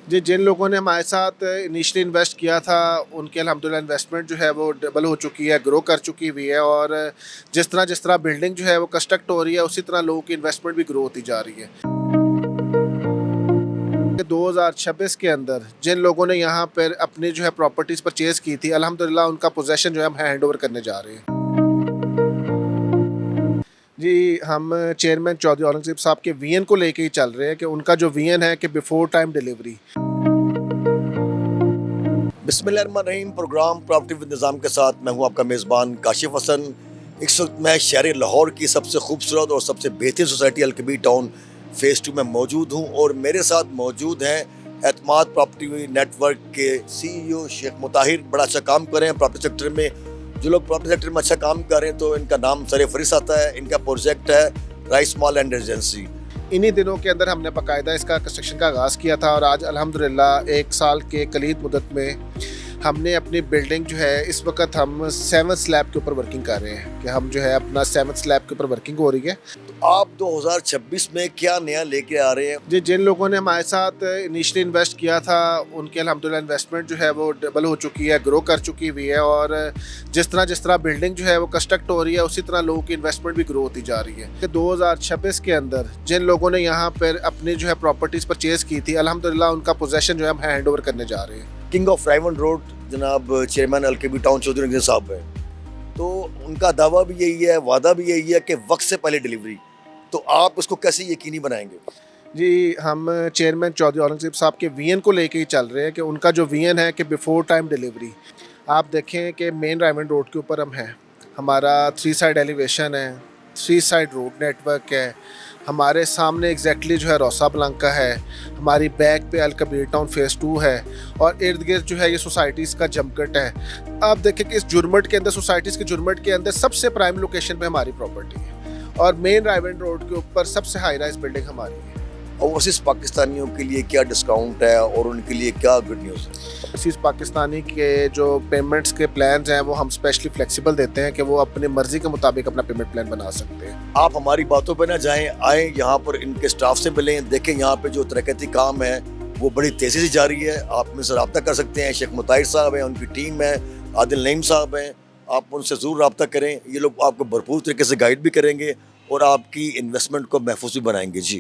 जी, जिन लोगों ने हमारे साथ इनिशियली इन्वेस्ट किया था, उनकी अल्हम्दुलिल्लाह इन्वेस्टमेंट जो है वो डबल हो चुकी है, ग्रो कर चुकी हुई है। और जिस तरह बिल्डिंग जो है वो कंस्ट्रक्ट हो रही है, उसी तरह लोगों की इन्वेस्टमेंट भी ग्रो होती जा रही है। 2026 के अंदर जिन लोगों ने यहाँ पर अपनी जो है प्रॉपर्टीज़ परचेज़ की थी, अल्हम्दुलिल्लाह उनका पोज़ेशन जो है हम हैंड ओवर करने जा रहे हैं। जी, हम चेयरमैन चौधरी औरंगज़ेब साहब के विज़न को लेके ही चल रहे हैं कि उनका जो विज़न है कि बिफ़ोर टाइम डिलीवरी। बिस्मिल्लाहिर्रहमानिर्रहीम। प्रोग्राम प्रॉपर्टी विद निज़ाम के साथ मैं हूं आपका मेज़बान काशिफ हसन। इस वक्त मैं शहर लाहौर की सबसे खूबसूरत और सबसे बेहतरीन सोसाइटी अलकबीर टाउन फ़ेज़ 2 में मौजूद हूं और मेरे साथ मौजूद हैं एतमाद प्रॉपर्टी नेटवर्क के CEO शेख मुताहिर। बड़ा अच्छा काम कर रहे हैं प्रॉपर्टी सेक्टर में। जो लोग प्रॉपर्टी सेक्टर में अच्छा काम कर रहे हैं तो इनका नाम सरे फहरिस्त आता है। इनका प्रोजेक्ट है राइस मॉल एंड रेजिडेंसी। इन्हीं दिनों के अंदर हमने बाकायदा इसका कंस्ट्रक्शन का आगाज़ किया था और आज अल्हम्दुलिल्लाह 1 साल के कलीद मुद्दत में हमने अपनी बिल्डिंग जो है, इस वक्त हम 7th स्लैब के ऊपर वर्किंग कर रहे हैं कि हम जो है अपना 7th स्लैब के ऊपर वर्किंग हो रही है। तो आप 2026 में क्या नया लेके आ रहे हैं? जी, जिन लोगों ने हमारे साथ इनिशियली इन्वेस्ट किया था, उनकी अल्हम्दुलिल्लाह इन्वेस्टमेंट जो है वो डबल हो चुकी है, ग्रो कर चुकी हुई है। और जिस तरह बिल्डिंग जो है वो कंस्ट्रक्ट हो रही है, उसी तरह लोगों की इन्वेस्टमेंट भी ग्रो होती जा रही है। कि 2026 के अंदर जिन लोगों ने यहाँ पर अपनी जो है प्रॉपर्टीज़ परचेज़ की थी, अल्हम्दुलिल्लाह उनका पोजेसन जो है हम हैंड ओवर करने जा रहे हैं। किंग ऑफ राइमंड रोड जनाब चेयरमैन अलकबीर टाउन चौधरी औरंगज़ेब साहब हैं, तो उनका दावा भी यही है, वादा भी यही है कि वक्त से पहले डिलीवरी। तो आप उसको कैसे यकीनी बनाएंगे? जी, हम चेयरमैन चौधरी औरंगज़ेब साहब के विज़न को लेके ही चल रहे हैं कि उनका जो विज़न है कि बिफ़ोर टाइम डिलीवरी। आप देखें कि मेन राइमंड रोड के ऊपर हम हैं, हमारा 3 साइड एलिवेशन है, 3 साइड रोड नेटवर्क है, हमारे सामने एग्जैक्टली जो है रोसा ब्लांका है, हमारी बैक पे अलकबीर टाउन फ़ेज़ 2 है और इर्द गिर्द जो है ये सोसाइटीज़ का जमघट है। आप देखें कि इस जुर्मट के अंदर, सोसाइटीज़ के जुर्मट के अंदर सबसे प्राइम लोकेशन पे हमारी प्रॉपर्टी है और मेन राइमंड रोड के ऊपर सबसे हाई राइज बिल्डिंग हमारी है। ओवरसीज़ पाकिस्तानियों के लिए क्या डिस्काउंट है और उनके लिए क्या गुड न्यूज़ है? ओवरसीज़ पाकिस्तानी के जो पेमेंट्स के प्लान्स हैं वो हम स्पेशली फ्लेक्सिबल देते हैं कि वो अपनी मर्ज़ी के मुताबिक अपना पेमेंट प्लान बना सकते हैं। आप हमारी बातों पे ना जाएं, आए यहाँ पर इनके स्टाफ से मिलें, देखें यहाँ पे जो तरक्की काम है वो बड़ी तेज़ी से जारी है। आप उनसे रब्ता कर सकते हैं। शेख मुताहिर साहब हैं, उनकी टीम है, आदिल नईम साहब हैं, आप उनसे ज़रूर रब्ता करें। ये लोग आपको भरपूर तरीके से गाइड भी करेंगे और आपकी इन्वेस्टमेंट को महफूज भी बनाएंगे। जी।